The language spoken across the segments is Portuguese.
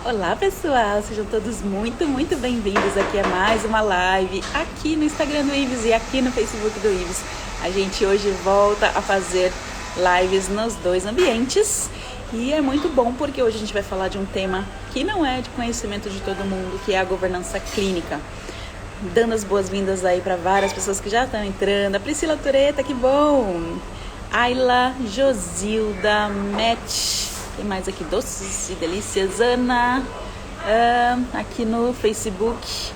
Olá pessoal, sejam todos muito bem-vindos aqui a mais uma live aqui no Instagram do Ives e aqui no Facebook do Ives. A gente hoje volta a fazer lives nos dois ambientes e é muito bom porque hoje a gente vai falar de um tema que não é de conhecimento de todo mundo, que é a governança clínica. Dando as boas-vindas aí para várias pessoas que já estão entrando. A Priscila Tureta, que bom! Ayla, Josilda, Matt... Tem mais aqui, doces e delícias. Ana, aqui no Facebook.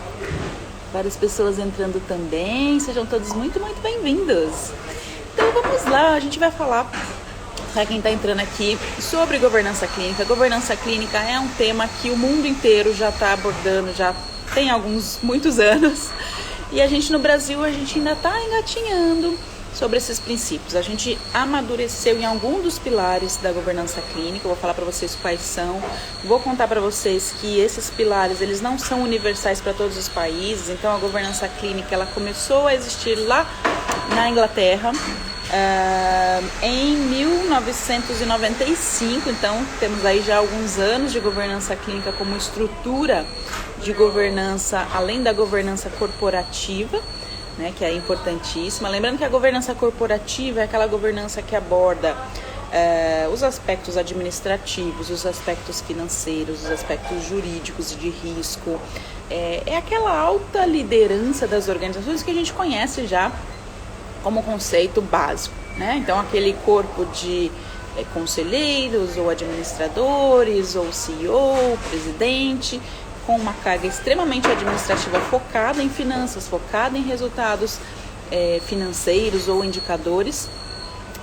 Várias pessoas entrando também. Sejam todos muito bem-vindos. Então vamos lá, a gente vai falar, para quem está entrando aqui, sobre governança clínica. Governança clínica é um tema que o mundo inteiro já está abordando, já tem muitos anos. E a gente no Brasil, a gente ainda está engatinhando sobre esses princípios. A gente amadureceu em algum dos pilares da governança clínica. Eu vou falar para vocês quais são. Vou contar para vocês que esses pilares, eles não são universais para todos os países. Então a governança clínica, ela começou a existir lá na Inglaterra em 1995. Então temos aí já alguns anos de governança clínica como estrutura de governança, além da governança corporativa, né, que é importantíssima. Lembrando que a governança corporativa é aquela governança que aborda os aspectos administrativos, os aspectos financeiros, os aspectos jurídicos e de risco. É aquela alta liderança das organizações que a gente conhece já como conceito básico, né? Então, aquele corpo de conselheiros ou administradores ou CEO, presidente, com uma carga extremamente administrativa focada em finanças, focada em resultados financeiros ou indicadores,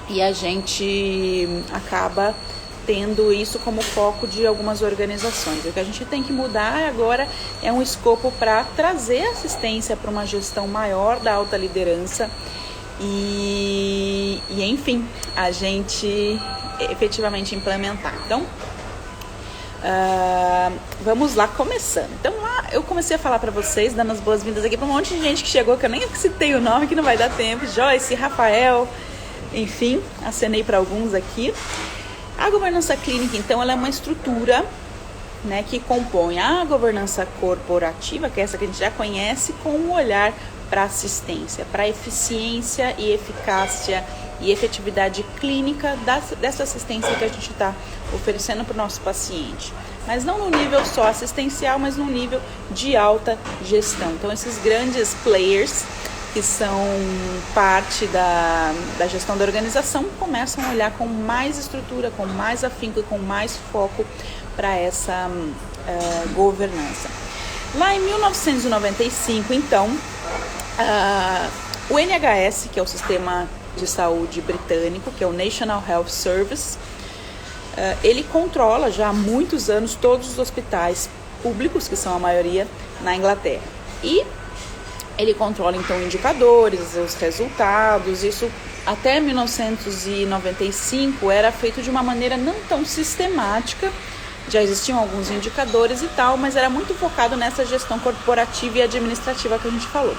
e a gente acaba tendo isso como foco de algumas organizações. O que a gente tem que mudar agora é um escopo para trazer assistência para uma gestão maior da alta liderança e enfim, a gente efetivamente implementar. Então, vamos lá, começando. Então lá eu comecei a falar para vocês, dando as boas-vindas aqui para um monte de gente que chegou, que eu nem citei o nome, que não vai dar tempo. Joyce, Rafael, enfim, acenei para alguns aqui. A governança clínica, então, ela é uma estrutura, né, que compõe a governança corporativa, que é essa que a gente já conhece, com um olhar para assistência, para eficiência e eficácia e efetividade clínica dessa assistência que a gente está oferecendo para o nosso paciente. Mas não no nível só assistencial, mas no nível de alta gestão. Então, esses grandes players que são parte da gestão da organização começam a olhar com mais estrutura, com mais afinco e com mais foco para essa governança. Lá em 1995, então, o NHS, que é o sistema de saúde britânico, que é o National Health Service, ele controla já há muitos anos todos os hospitais públicos, que são a maioria na Inglaterra. E ele controla então indicadores, os resultados. Isso até 1995 era feito de uma maneira não tão sistemática. Já existiam alguns indicadores e tal, mas era muito focado nessa gestão corporativa e administrativa que a gente falou.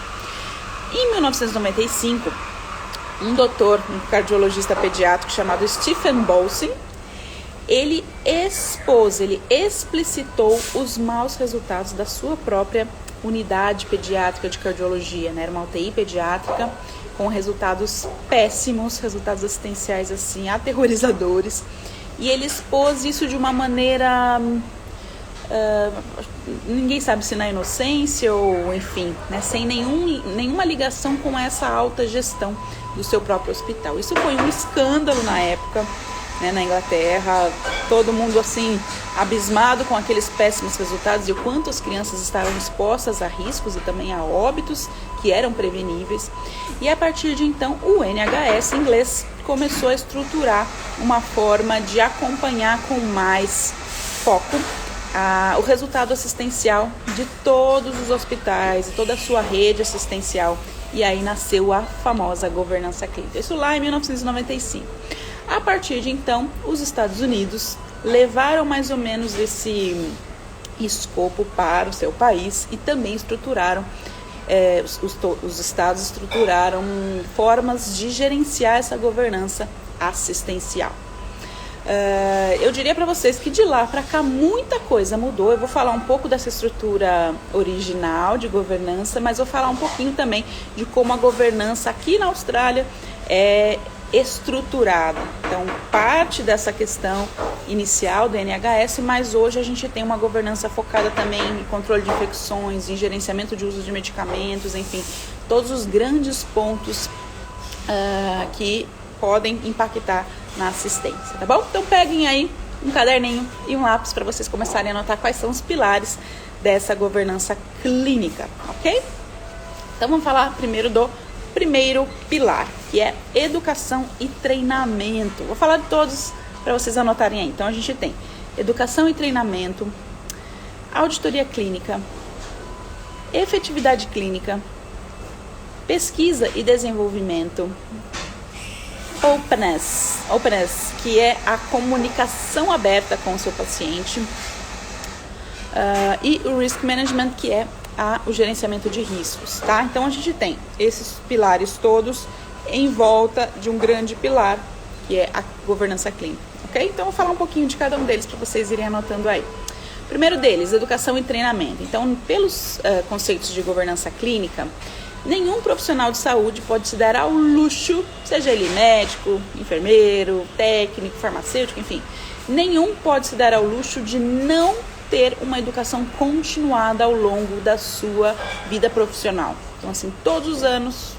Em 1995, um cardiologista pediátrico chamado Stephen Bolsing, ele explicitou os maus resultados da sua própria unidade pediátrica de cardiologia, né? Era uma UTI pediátrica com resultados péssimos, resultados assistenciais assim aterrorizadores, e ele expôs isso de uma maneira, ninguém sabe se na inocência ou enfim, né? Sem nenhuma ligação com essa alta gestão do seu próprio hospital. Isso foi um escândalo na época, né, na Inglaterra, todo mundo assim abismado com aqueles péssimos resultados e o quanto as crianças estavam expostas a riscos e também a óbitos que eram preveníveis. E a partir de então, o NHS inglês começou a estruturar uma forma de acompanhar com mais foco o resultado assistencial de todos os hospitais e toda a sua rede assistencial. E aí nasceu a famosa governança clínica. Isso lá em 1995. A partir de então, os Estados Unidos levaram mais ou menos esse escopo para o seu país e também estruturaram, os estados estruturaram formas de gerenciar essa governança assistencial. Eu diria para vocês que de lá para cá muita coisa mudou. Eu vou falar um pouco dessa estrutura original de governança, mas vou falar um pouquinho também de como a governança aqui na Austrália é estruturada. Então, parte dessa questão inicial do NHS, mas hoje a gente tem uma governança focada também em controle de infecções, em gerenciamento de uso de medicamentos, enfim, todos os grandes pontos que podem impactar na assistência, tá bom? Então peguem aí um caderninho e um lápis para vocês começarem a anotar quais são os pilares dessa governança clínica, ok? Então vamos falar primeiro do primeiro pilar, que é educação e treinamento. Vou falar de todos para vocês anotarem aí. Então a gente tem educação e treinamento, auditoria clínica, efetividade clínica, pesquisa e desenvolvimento, openness, que é a comunicação aberta com o seu paciente, e o risk management, que é o gerenciamento de riscos, tá? Então a gente tem esses pilares todos em volta de um grande pilar, que é a governança clínica, ok? Então eu vou falar um pouquinho de cada um deles para vocês irem anotando aí. Primeiro deles, educação e treinamento. Então, pelos conceitos de governança clínica, nenhum profissional de saúde pode se dar ao luxo, seja ele médico, enfermeiro, técnico, farmacêutico, enfim, nenhum pode se dar ao luxo de não ter uma educação continuada ao longo da sua vida profissional. Então, assim, todos os anos,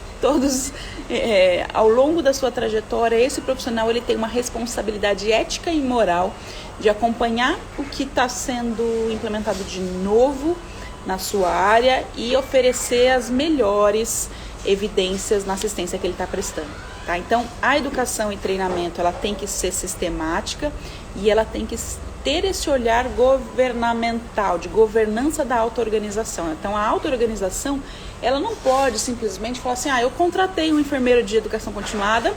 ao longo da sua trajetória, esse profissional ele tem uma responsabilidade ética e moral de acompanhar o que está sendo implementado de novo na sua área e oferecer as melhores evidências na assistência que ele está prestando, tá? Então, a educação e treinamento, ela tem que ser sistemática e ela tem que ter esse olhar governamental, de governança da auto-organização. Então, a auto-organização, ela não pode simplesmente falar assim, eu contratei um enfermeiro de educação continuada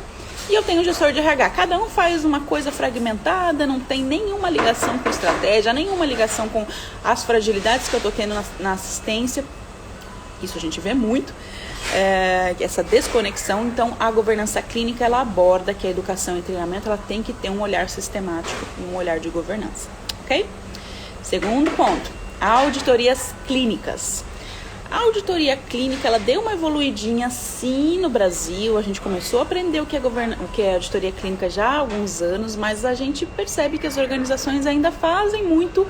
e eu tenho um gestor de RH. Cada um faz uma coisa fragmentada, não tem nenhuma ligação com estratégia, nenhuma ligação com as fragilidades que eu estou tendo na assistência. Isso a gente vê muito, essa desconexão. Então, a governança clínica, ela aborda que a educação e treinamento, ela tem que ter um olhar sistemático e um olhar de governança, ok? Segundo ponto, auditorias clínicas. A auditoria clínica, ela deu uma evoluidinha sim no Brasil, a gente começou a aprender o que é auditoria clínica já há alguns anos, mas a gente percebe que as organizações ainda fazem muito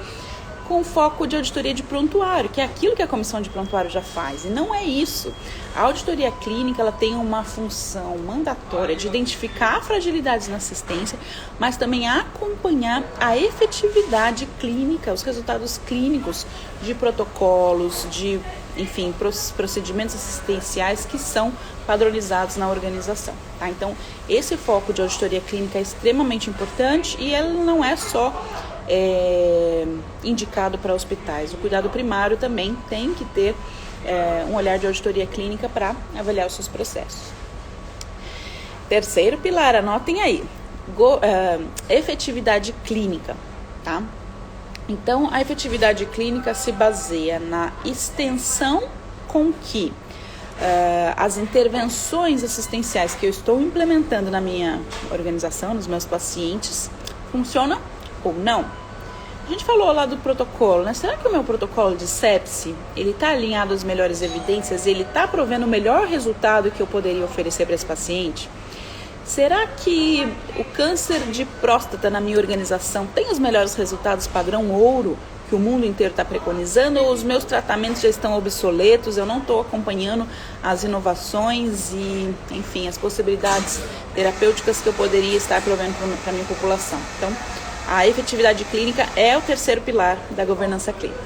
com foco de auditoria de prontuário, que é aquilo que a comissão de prontuário já faz, e não é isso. A auditoria clínica, ela tem uma função mandatória de identificar fragilidades na assistência, mas também acompanhar a efetividade clínica, os resultados clínicos de protocolos, de, enfim, procedimentos assistenciais que são padronizados na organização, tá? Então, esse foco de auditoria clínica é extremamente importante e ele não é só indicado para hospitais. O cuidado primário também tem que ter um olhar de auditoria clínica para avaliar os seus processos. Terceiro pilar, anotem aí, efetividade clínica, tá? Então, a efetividade clínica se baseia na extensão com que as intervenções assistenciais que eu estou implementando na minha organização, nos meus pacientes, funcionam ou não. A gente falou lá do protocolo, né? Será que o meu protocolo de sepse, ele está alinhado às melhores evidências? Ele está provendo o melhor resultado que eu poderia oferecer para esse paciente? Será que o câncer de próstata na minha organização tem os melhores resultados padrão ouro que o mundo inteiro está preconizando? Ou os meus tratamentos já estão obsoletos? Eu não estou acompanhando as inovações e, enfim, as possibilidades terapêuticas que eu poderia estar provendo para a minha população. Então, a efetividade clínica é o terceiro pilar da governança clínica.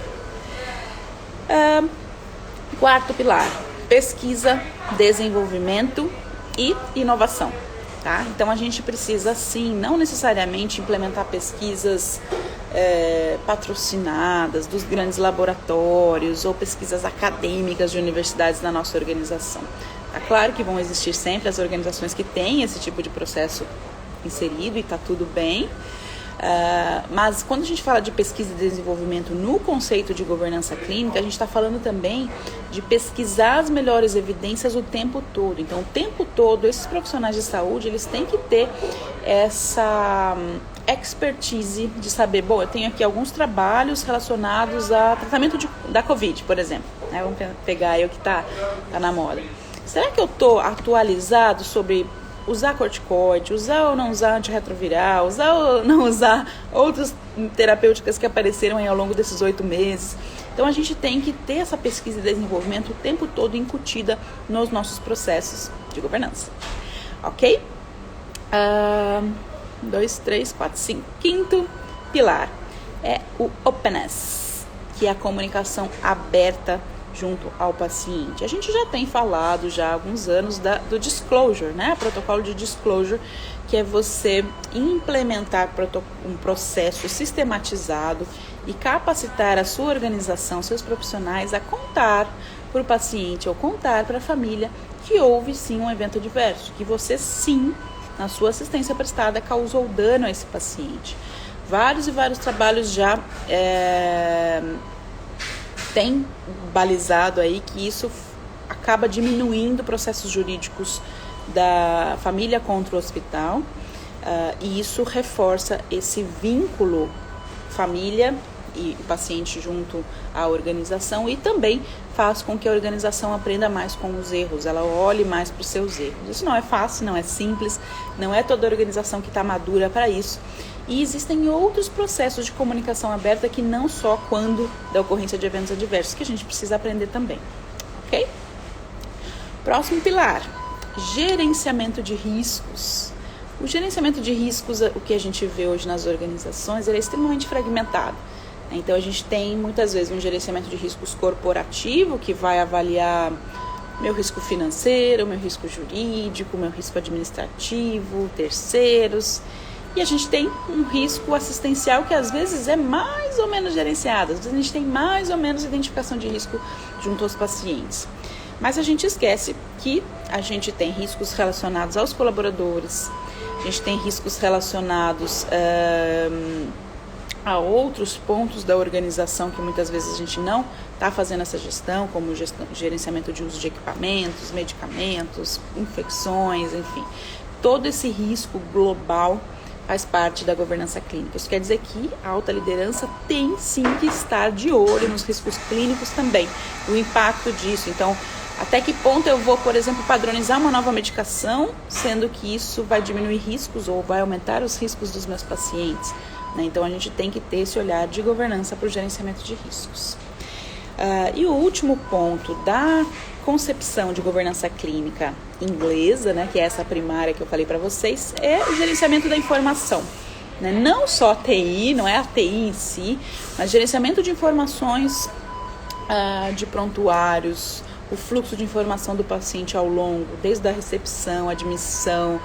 Quarto pilar, pesquisa, desenvolvimento e inovação. Tá? Então, a gente precisa, sim, não necessariamente implementar pesquisas patrocinadas dos grandes laboratórios ou pesquisas acadêmicas de universidades na nossa organização. Tá claro que vão existir sempre as organizações que têm esse tipo de processo inserido e está tudo bem. Mas quando a gente fala de pesquisa e desenvolvimento no conceito de governança clínica, a gente está falando também de pesquisar as melhores evidências o tempo todo. Então, o tempo todo, esses profissionais de saúde, eles têm que ter expertise de saber, bom, eu tenho aqui alguns trabalhos relacionados a tratamento da Covid, por exemplo, né? Vamos pegar eu que tá na moda. Será que eu tô atualizado sobre usar corticoide, usar ou não usar antirretroviral, usar ou não usar outras terapêuticas que apareceram aí ao longo desses 8 meses? Então a gente tem que ter essa pesquisa e desenvolvimento o tempo todo incutida nos nossos processos de governança, ok? 2, 3, 4, 5. Quinto pilar é o openness, que é a comunicação aberta junto ao paciente. A gente já tem falado já há alguns anos do disclosure, né? O protocolo de disclosure, que é você implementar um processo sistematizado e capacitar a sua organização, seus profissionais a contar para o paciente ou contar para a família que houve sim um evento adverso, que você sim, na sua assistência prestada, causou dano a esse paciente. Vários e vários trabalhos já têm balizado aí que isso acaba diminuindo processos jurídicos da família contra o hospital, e isso reforça esse vínculo família e paciente junto à organização, e também faz com que a organização aprenda mais com os erros, ela olhe mais para os seus erros. Isso não é fácil, não é simples, não é toda organização que está madura para isso. E existem outros processos de comunicação aberta que não só quando da ocorrência de eventos adversos, que a gente precisa aprender também, ok? Próximo pilar, gerenciamento de riscos. O gerenciamento de riscos, o que a gente vê hoje nas organizações, ele é extremamente fragmentado. Então a gente tem muitas vezes um gerenciamento de riscos corporativo, que vai avaliar meu risco financeiro, meu risco jurídico, meu risco administrativo, terceiros. E a gente tem um risco assistencial que às vezes é mais ou menos gerenciado. Às vezes a gente tem mais ou menos identificação de risco junto aos pacientes. Mas a gente esquece que a gente tem riscos relacionados aos colaboradores, a gente tem riscos relacionados a outros pontos da organização que muitas vezes a gente não está fazendo essa gestão, como gerenciamento de uso de equipamentos, medicamentos, infecções, enfim. Todo esse risco global faz parte da governança clínica. Isso quer dizer que a alta liderança tem sim que estar de olho nos riscos clínicos também, o impacto disso. Então, até que ponto eu vou, por exemplo, padronizar uma nova medicação, sendo que isso vai diminuir riscos ou vai aumentar os riscos dos meus pacientes, né? Então, a gente tem que ter esse olhar de governança para o gerenciamento de riscos. E o último ponto da concepção de governança clínica inglesa, né, que é essa primária que eu falei para vocês, é o gerenciamento da informação, né? Não só a TI, não é a TI em si, mas gerenciamento de informações, de prontuários, o fluxo de informação do paciente ao longo, desde a recepção, admissão,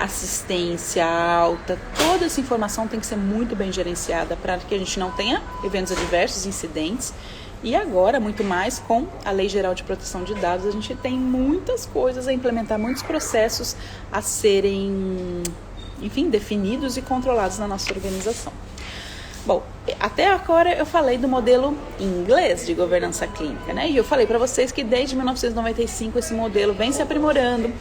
assistência, alta, toda essa informação tem que ser muito bem gerenciada para que a gente não tenha eventos adversos, incidentes. E agora, muito mais com a Lei Geral de Proteção de Dados, a gente tem muitas coisas a implementar, muitos processos a serem, enfim, definidos e controlados na nossa organização. Bom, até agora eu falei do modelo inglês de governança clínica, né? E eu falei para vocês que desde 1995 esse modelo vem se aprimorando.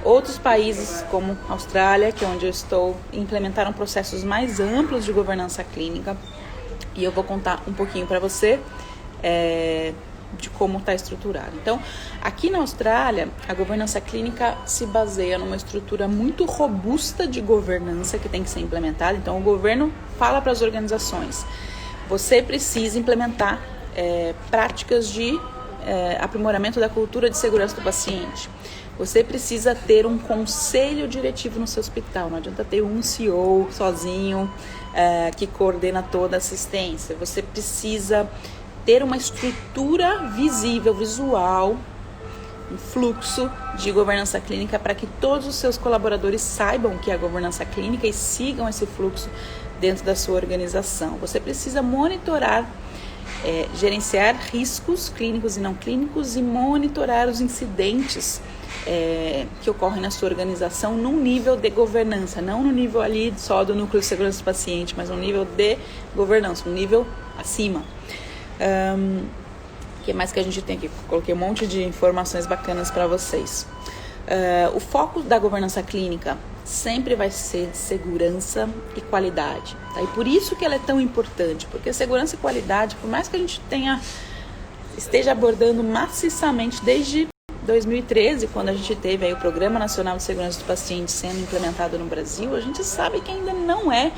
Outros países, como a Austrália, que é onde eu estou, implementaram processos mais amplos de governança clínica. E eu vou contar um pouquinho para você de como está estruturado. Então, aqui na Austrália, a governança clínica se baseia numa estrutura muito robusta de governança que tem que ser implementada. Então, o governo fala para as organizações: você precisa implementar práticas de aprimoramento da cultura de segurança do paciente. Você precisa ter um conselho diretivo no seu hospital. Não adianta ter um CEO sozinho que coordena toda a assistência. Você precisa ter uma estrutura visível, visual, um fluxo de governança clínica para que todos os seus colaboradores saibam o que é a governança clínica e sigam esse fluxo dentro da sua organização. Você precisa monitorar, gerenciar riscos clínicos e não clínicos e monitorar os incidentes que ocorrem na sua organização num nível de governança, não no nível ali só do núcleo de segurança do paciente, mas no nível de governança, um nível acima. O que mais que a gente tem aqui? Coloquei um monte de informações bacanas para vocês. O foco da governança clínica sempre vai ser segurança e qualidade. Tá? E por isso que ela é tão importante, porque segurança e qualidade, por mais que a gente esteja abordando maciçamente desde 2013, quando a gente teve aí o Programa Nacional de Segurança do Paciente sendo implementado no Brasil, a gente sabe que ainda não é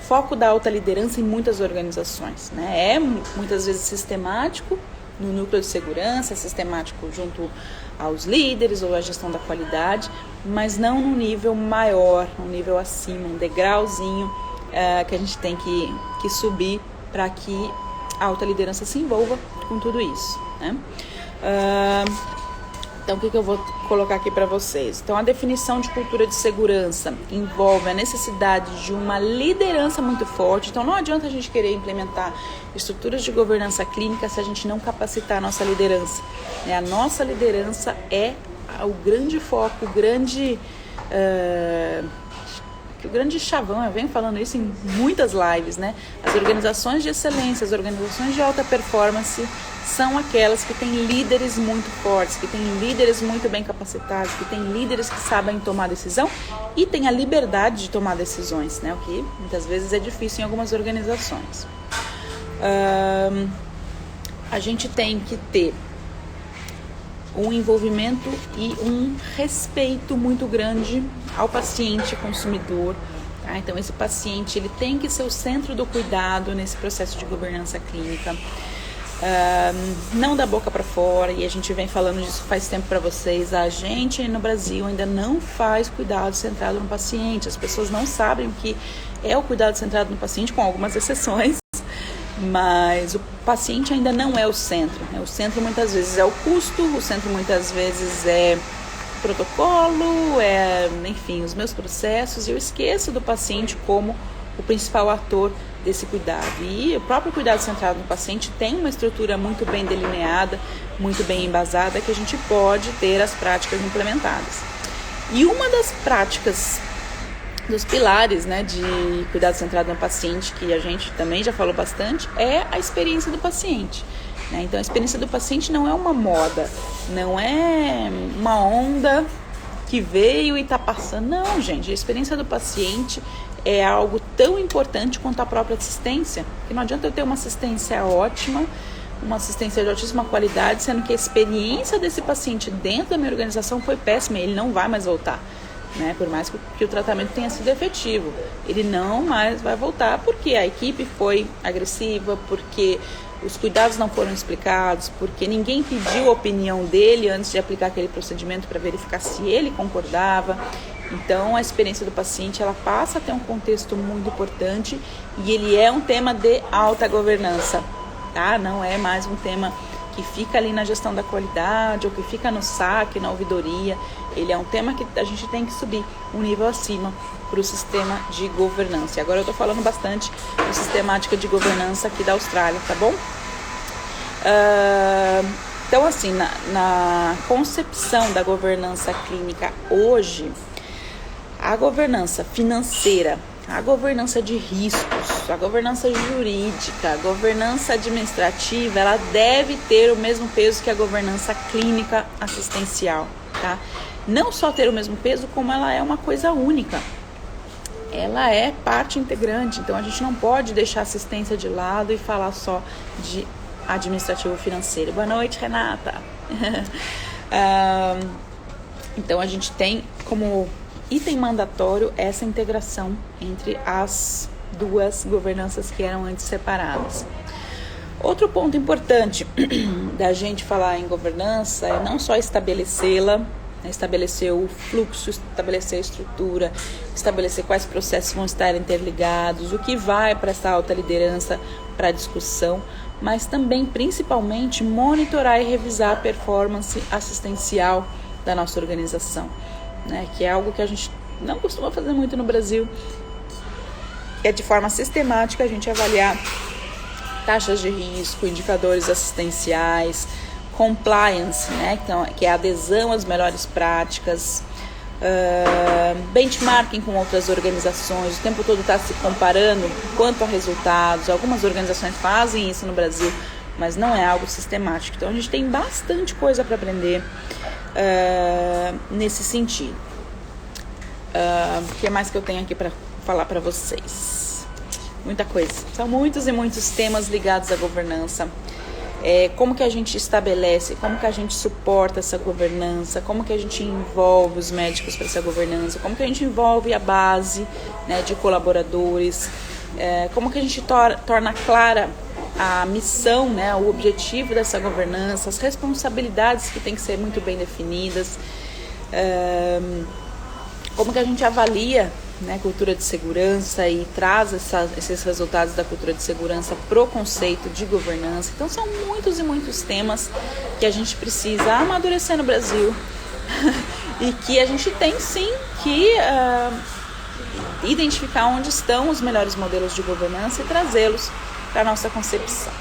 foco da alta liderança em muitas organizações, né? É muitas vezes sistemático no núcleo de segurança, sistemático junto aos líderes ou à gestão da qualidade, mas não num nível maior, um nível acima, um degrauzinho que a gente tem que subir para que a alta liderança se envolva com tudo isso, né? Então, o que eu vou colocar aqui para vocês? Então, a definição de cultura de segurança envolve a necessidade de uma liderança muito forte. Então, não adianta a gente querer implementar estruturas de governança clínica se a gente não capacitar a nossa liderança. A nossa liderança é o grande foco, o grande chavão. Eu venho falando isso em muitas lives, né? As organizações de excelência, as organizações de alta performance são aquelas que têm líderes muito fortes, que têm líderes muito bem capacitados, que têm líderes que sabem tomar decisão e têm a liberdade de tomar decisões, né? O que muitas vezes é difícil em algumas organizações. A gente tem que ter um envolvimento e um respeito muito grande ao paciente consumidor. Tá? Então, esse paciente ele tem que ser o centro do cuidado nesse processo de governança clínica. Não da boca para fora, e a gente vem falando disso faz tempo para vocês. A gente no Brasil ainda não faz cuidado centrado no paciente. As pessoas não sabem o que é o cuidado centrado no paciente, com algumas exceções. Mas o paciente ainda não é o centro, né? O centro muitas vezes é o custo, o centro muitas vezes é o protocolo, enfim, os meus processos, e eu esqueço do paciente como o principal ator desse cuidado. E o próprio cuidado centrado no paciente tem uma estrutura muito bem delineada, muito bem embasada, que a gente pode ter as práticas implementadas. E uma das práticas dos pilares, né, de cuidado centrado no paciente, que a gente também já falou bastante, é a experiência do paciente, né? Então, a experiência do paciente não é uma moda, não é uma onda que veio e está passando. Não, gente, a experiência do paciente é algo tão importante quanto a própria assistência, que não adianta eu ter uma assistência ótima, uma assistência de altíssima qualidade, sendo que a experiência desse paciente dentro da minha organização foi péssima, ele não vai mais voltar. Né? Por mais que o tratamento tenha sido efetivo, ele não mais vai voltar porque a equipe foi agressiva, porque os cuidados não foram explicados, porque ninguém pediu a opinião dele antes de aplicar aquele procedimento para verificar se ele concordava. Então, a experiência do paciente ela passa a ter um contexto muito importante e ele é um tema de alta governança, tá? Não é mais um tema que fica ali na gestão da qualidade ou que fica no SAC, na ouvidoria. Ele é um tema que a gente tem que subir um nível acima para o sistema de governança. E agora eu estou falando bastante de sistemática de governança aqui da Austrália, tá bom? Então, assim, na concepção da governança clínica hoje, a governança financeira, a governança de riscos, a governança jurídica, a governança administrativa, ela deve ter o mesmo peso que a governança clínica assistencial, tá? Não só ter o mesmo peso, como ela é uma coisa única. Ela é parte integrante, então a gente não pode deixar a assistência de lado e falar só de administrativo financeiro. Boa noite, Renata. Então a gente tem como item mandatório essa integração entre as duas governanças que eram antes separadas. Outro ponto importante da gente falar em governança é não só estabelecê-la, estabelecer o fluxo, estabelecer a estrutura, estabelecer quais processos vão estar interligados, o que vai para essa alta liderança para discussão, mas também, principalmente, monitorar e revisar a performance assistencial da nossa organização, né? Que é algo que a gente não costuma fazer muito no Brasil, é de forma sistemática a gente avaliar taxas de risco, indicadores assistenciais, compliance, né? Então, que é a adesão às melhores práticas, benchmarking com outras organizações, o tempo todo está se comparando quanto a resultados. Algumas organizações fazem isso no Brasil, mas não é algo sistemático. Então, a gente tem bastante coisa para aprender. nesse sentido. O que mais que eu tenho aqui para falar para vocês? Muita coisa. São muitos e muitos temas ligados à governança. Como que a gente estabelece, como que a gente suporta essa governança, como que a gente envolve os médicos para essa governança, como que a gente envolve a base, né, de colaboradores, como que a gente torna clara a missão, né, o objetivo dessa governança, as responsabilidades que têm que ser muito bem definidas, como que a gente avalia, né, cultura de segurança e traz esses resultados da cultura de segurança pro conceito de governança. Então são muitos e muitos temas que a gente precisa amadurecer no Brasil e que a gente tem sim que identificar onde estão os melhores modelos de governança e trazê-los para a nossa concepção.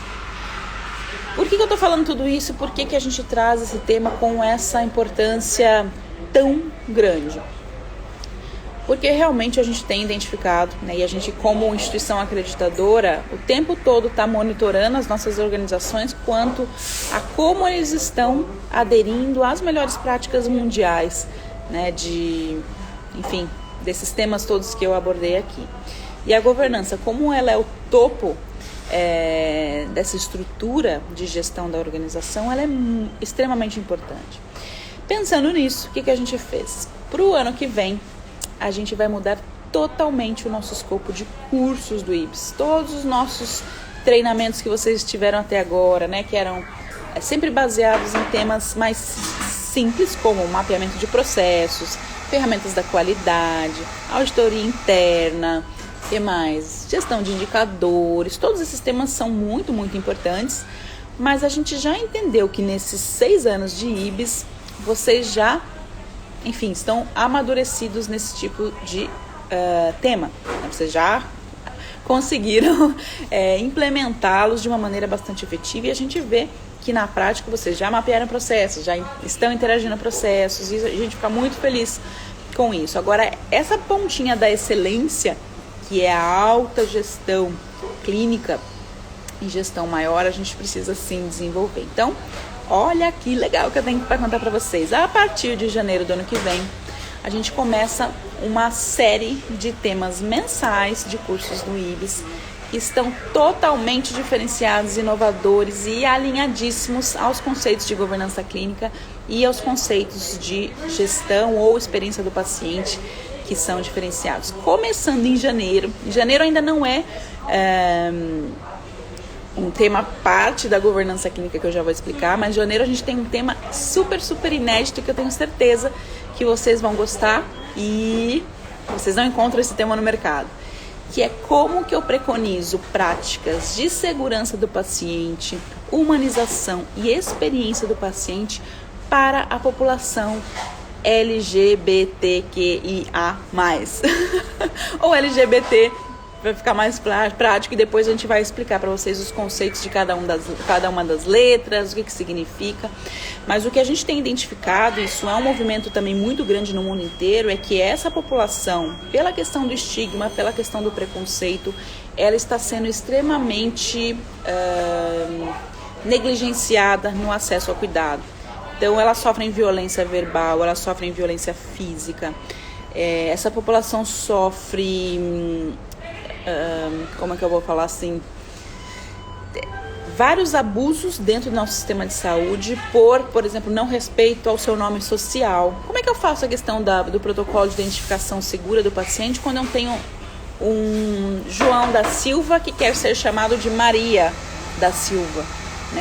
Por que eu estou falando tudo isso? Por que a gente traz esse tema com essa importância tão grande? Porque realmente a gente tem identificado, né, e a gente como instituição acreditadora, o tempo todo está monitorando as nossas organizações quanto a como eles estão aderindo às melhores práticas mundiais, né, enfim, desses temas todos que eu abordei aqui. E a governança, como ela é o topo dessa estrutura de gestão da organização, ela é extremamente importante. Pensando nisso, o que a gente fez? Para o ano que vem, a gente vai mudar totalmente o nosso escopo de cursos do IBS. Todos os nossos treinamentos que vocês tiveram até agora, né, que eram sempre baseados em temas mais simples, como mapeamento de processos, ferramentas da qualidade, auditoria interna, que mais? Gestão de indicadores. Todos esses temas são muito, muito importantes, mas a gente já entendeu que nesses 6 anos de IBS, vocês já, enfim, estão amadurecidos nesse tipo de tema. Vocês já conseguiram implementá-los de uma maneira bastante efetiva e a gente vê que na prática vocês já mapearam processos, já estão interagindo em processos e a gente fica muito feliz com isso. Agora, essa pontinha da excelência, que é a alta gestão clínica e gestão maior, a gente precisa sim desenvolver. Então, olha que legal que eu tenho para contar para vocês. A partir de janeiro do ano que vem, a gente começa uma série de temas mensais de cursos do IBS que estão totalmente diferenciados, inovadores e alinhadíssimos aos conceitos de governança clínica e aos conceitos de gestão ou experiência do paciente, que são diferenciados. Começando em janeiro. Em janeiro ainda não é um tema parte da governança clínica que eu já vou explicar, mas em janeiro a gente tem um tema super, super inédito que eu tenho certeza que vocês vão gostar e vocês não encontram esse tema no mercado, que é como que eu preconizo práticas de segurança do paciente, humanização e experiência do paciente para a população LGBTQIA+, ou LGBT, vai ficar mais prático e depois a gente vai explicar para vocês os conceitos de cada uma das letras, o que significa. Mas o que a gente tem identificado, isso é um movimento também muito grande no mundo inteiro, é que essa população, pela questão do estigma, pela questão do preconceito, ela está sendo extremamente negligenciada no acesso ao cuidado. Então, elas sofrem violência verbal, elas sofrem violência física. Essa população sofre, como é que eu vou falar assim, vários abusos dentro do nosso sistema de saúde por exemplo, não respeito ao seu nome social. Como é que eu faço a questão do protocolo de identificação segura do paciente quando eu tenho um João da Silva que quer ser chamado de Maria da Silva?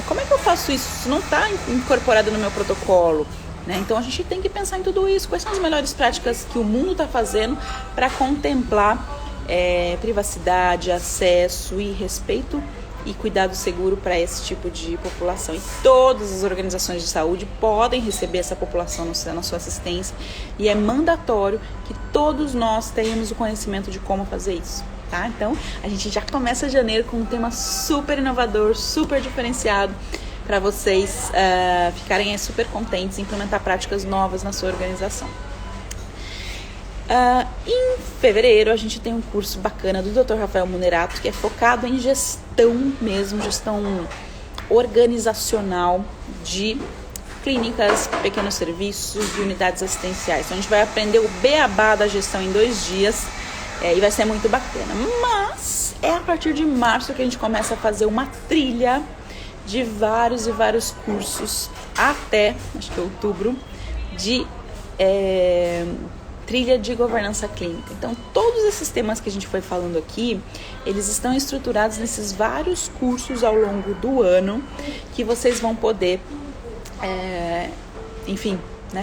Como é que eu faço isso? Isso não está incorporado no meu protocolo. Então a gente tem que pensar em tudo isso. Quais são as melhores práticas que o mundo está fazendo para contemplar privacidade, acesso e respeito e cuidado seguro para esse tipo de população. E todas as organizações de saúde podem receber essa população na sua assistência e é mandatório que todos nós tenhamos o conhecimento de como fazer isso. Tá? Então, a gente já começa janeiro com um tema super inovador, super diferenciado, para vocês ficarem super contentes e implementar práticas novas na sua organização. Em fevereiro, a gente tem um curso bacana do Dr. Rafael Munerato, que é focado em gestão mesmo, gestão organizacional de clínicas, pequenos serviços e unidades assistenciais. Então a gente vai aprender o beabá da gestão em 2 dias e vai ser muito bacana. Mas é a partir de março que a gente começa a fazer uma trilha de vários e vários cursos até, acho que outubro, de trilha de governança clínica. Então, todos esses temas que a gente foi falando aqui, eles estão estruturados nesses vários cursos ao longo do ano que vocês vão poder,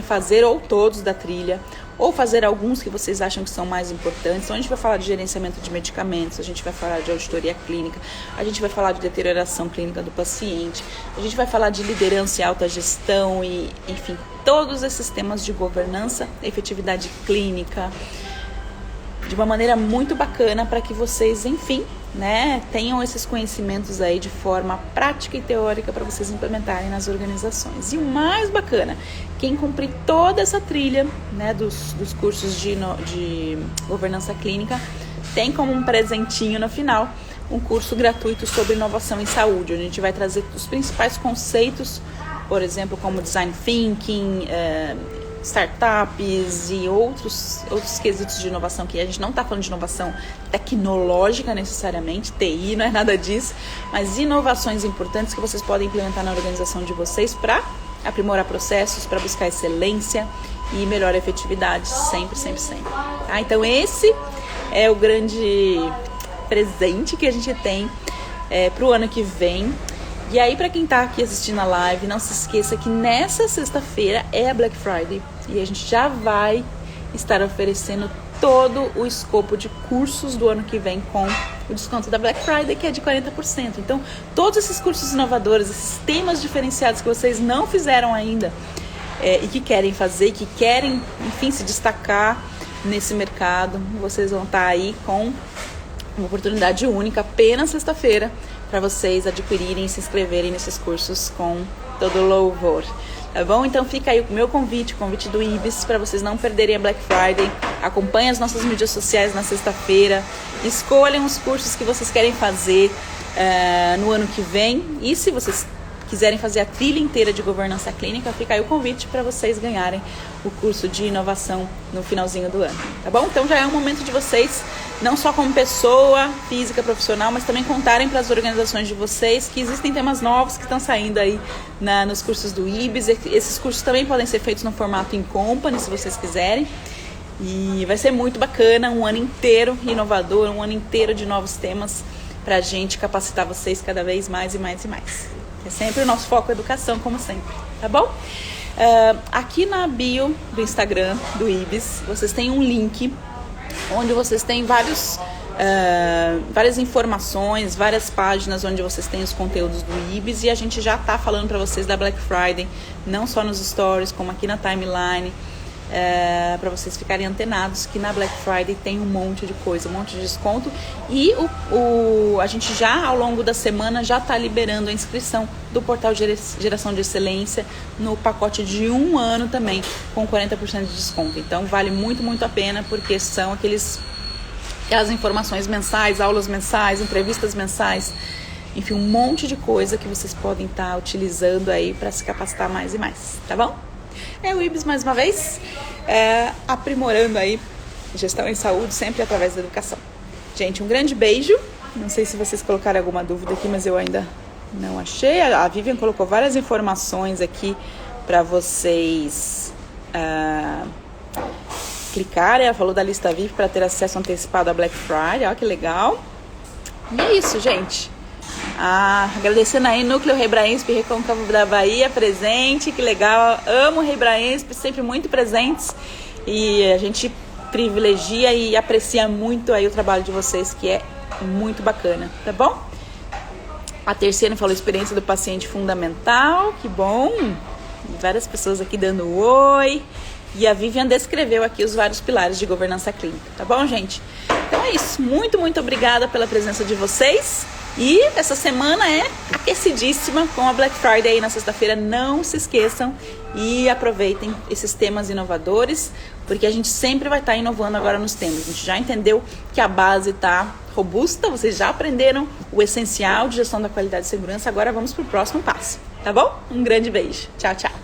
fazer ou todos da trilha, ou fazer alguns que vocês acham que são mais importantes. Então, a gente vai falar de gerenciamento de medicamentos, a gente vai falar de auditoria clínica, a gente vai falar de deterioração clínica do paciente, a gente vai falar de liderança e alta gestão e, enfim, todos esses temas de governança, efetividade clínica, de uma maneira muito bacana para que vocês, enfim, tenham esses conhecimentos aí de forma prática e teórica para vocês implementarem nas organizações. E o mais bacana, quem cumprir toda essa trilha, dos cursos de governança clínica, tem como um presentinho no final um curso gratuito sobre inovação em saúde, onde a gente vai trazer os principais conceitos, por exemplo, como design thinking, startups e outros quesitos de inovação, que a gente não está falando de inovação tecnológica necessariamente, TI, não é nada disso, mas inovações importantes que vocês podem implementar na organização de vocês para aprimorar processos, para buscar excelência e melhor efetividade, sempre. Tá? Então esse é o grande presente que a gente tem para o ano que vem. E aí, para quem tá aqui assistindo a live, não se esqueça que nessa sexta-feira é a Black Friday e a gente já vai estar oferecendo todo o escopo de cursos do ano que vem com o desconto da Black Friday, que é de 40%. Então, todos esses cursos inovadores, esses temas diferenciados que vocês não fizeram ainda e que querem fazer, que querem, enfim, se destacar nesse mercado, vocês vão estar aí com uma oportunidade única apenas sexta-feira para vocês adquirirem e se inscreverem nesses cursos com todo louvor, tá bom? Então fica aí o meu convite, o convite do IBS, para vocês não perderem a Black Friday. Acompanhem as nossas mídias sociais na sexta-feira, escolham os cursos que vocês querem fazer no ano que vem, e se vocês quiserem fazer a trilha inteira de governança clínica, fica aí o convite para vocês ganharem o curso de inovação no finalzinho do ano, tá bom? Então já é um momento de vocês, não só como pessoa física profissional, mas também contarem para as organizações de vocês que existem temas novos que estão saindo aí nos cursos do IBS. Esses cursos também podem ser feitos no formato in company, se vocês quiserem. E vai ser muito bacana, um ano inteiro inovador, um ano inteiro de novos temas para a gente capacitar vocês cada vez mais e mais. É sempre o nosso foco educação, como sempre, tá bom? Aqui na bio do Instagram do IBS, vocês têm um link onde vocês têm várias informações, várias páginas onde vocês têm os conteúdos do IBS, e a gente já tá falando para vocês da Black Friday, não só nos stories, como aqui na timeline, para vocês ficarem antenados que na Black Friday tem um monte de coisa, um monte de desconto, e a gente já ao longo da semana já está liberando a inscrição do portal Geração de Excelência no pacote de 1 ano também, com 40% de desconto. Então vale muito a pena, porque são aquelas informações mensais, aulas mensais, entrevistas mensais, enfim, um monte de coisa que vocês podem estar utilizando aí para se capacitar mais e mais, tá bom? É o IBS mais uma vez, aprimorando aí gestão em saúde, sempre através da educação. Gente, um grande beijo. Não sei se vocês colocaram alguma dúvida aqui, mas eu ainda não achei. A Vivian colocou várias informações aqui para vocês clicarem. Ela falou da lista VIP para ter acesso antecipado à Black Friday. Olha que legal. E é isso, gente. Agradecendo aí Núcleo Rebraensp Recôncavo da Bahia, presente, que legal, amo Rebraensp, sempre muito presentes, e a gente privilegia e aprecia muito aí o trabalho de vocês, que é muito bacana, tá bom? A Terceira falou experiência do paciente fundamental, que bom, várias pessoas aqui dando oi, e a Vivian descreveu aqui os vários pilares de governança clínica, tá bom, gente? Então é isso, muito obrigada pela presença de vocês. E essa semana é aquecidíssima com a Black Friday aí na sexta-feira. Não se esqueçam e aproveitem esses temas inovadores, porque a gente sempre vai estar inovando agora nos temas. A gente já entendeu que a base está robusta, vocês já aprenderam o essencial de gestão da qualidade e segurança. Agora vamos para o próximo passo, tá bom? Um grande beijo. Tchau, tchau.